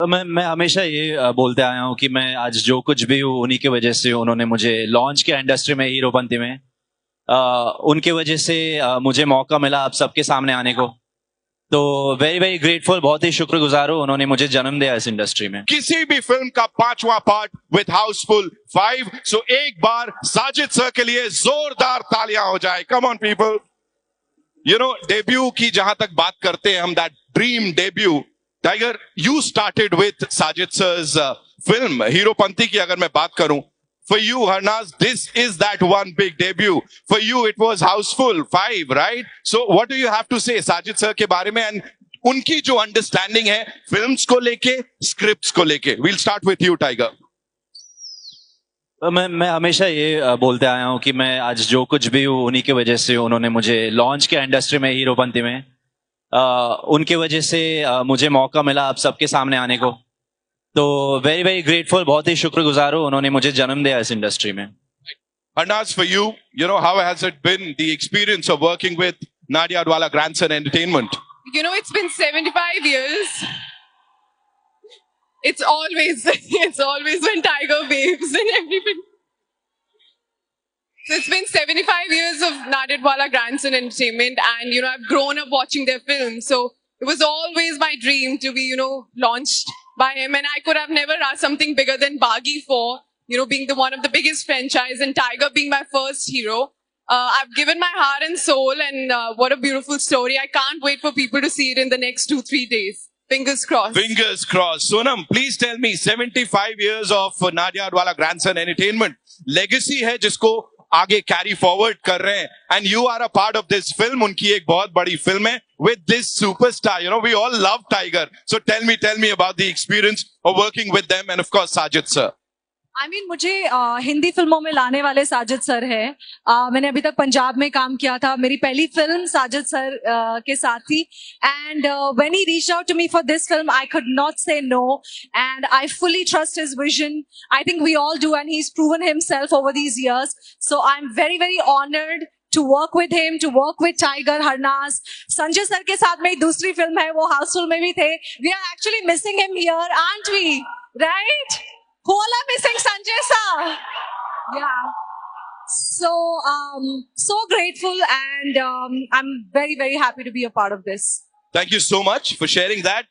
तो मैं हमेशा ये बोलते आया हूँ कि मैं आज जो कुछ भी हूँ उन्हीं की वजह से उन्होंने मुझे लॉन्च किया इंडस्ट्री में हीरोपंती में। उनके वजह से मुझे मौका मिला आप सबके सामने आने को। तो वेरी वेरी ग्रेटफुल, बहुत ही शुक्रगुजार हूँ, उन्होंने मुझे जन्म दिया इस इंडस्ट्री में। किसी भी फिल्म का 5वां पार्ट विद हाउसफुल 5, सो एक बार साजिद सर के लिए जोरदार तालियां हो जाए। Come on people. You know, debut की जहां तक बात करते हैं हम, that dream debut, Tiger, you started with Sajid sir's film Heropanti की अगर मैं बात करूं, for you Harnaz, this is that one big debut. For you it was Houseful 5, right? So what do you have to say Sajid sir के बारे में and उनकी जो अंडरस्टैंडिंग है फिल्म्स को लेके, स्क्रिप्ट्स को लेके? We'll start with you, Tiger. तो मैं हमेशा ये बोलते आया हूँ कि मैं आज जो कुछ भी हूँ उन्हीं की वजह से उन्होंने मुझे लॉन्च किया इंडस्ट्री में हीरोपंती में। उनके वजह से मुझे मौका मिला आप सबके सामने आने को। तो वेरी वेरी ग्रेटफुल, बहुत ही शुक्रगुजार हूँ, उन्होंने मुझे जन्म दिया इस इंडस्ट्री में। Harnaz, for you, you know, how has it been, the experience of working with Nadia Adwala Grandson Entertainment? You know, it's been 75 years. It's always when Tiger waves and everything. So it's been 75 years of Nadia Adwala Grandson Entertainment, and you know, I've grown up watching their films. So it was always my dream to be, you know, launched by him, and I could have never asked something bigger than Baghi for, you know, being the one of the biggest franchise, and Tiger being my first hero. I've given my heart and soul, and what a beautiful story. I can't wait for people to see it in the next 2-3 days. Fingers crossed. Fingers crossed. Sonam, please tell me, 75 years of Nadia Adwala Grandson Entertainment legacy है जिसको आगे carry forward कर रहे हैं, and you are a part of this film. उनकी एक बहुत बड़ी फिल्म है with this superstar. You know, we all love Tiger, so tell me about the experience of working with them and of course Sajid sir. मुझे हिंदी फिल्मों में लाने वाले साजिद सर हैं। मैंने अभी तक पंजाब में काम किया था, मेरी पहली फिल्म साजिद सर के साथ थी, and when he reached out to me for this film I could not say no, and I fully trust his vision. I think we all do, and he is proven himself over these years, so I am very very honoured to work with him, to work with Tiger, Harnaz. Sanjay sir के साथ मेरी दूसरी film है, वो हाउसफुल में भी थे। We are actually missing him here, aren't we? Right? Who all are missing Sanjay sir? Yeah. So grateful, and I'm very, very happy to be a part of this. Thank you so much for sharing that.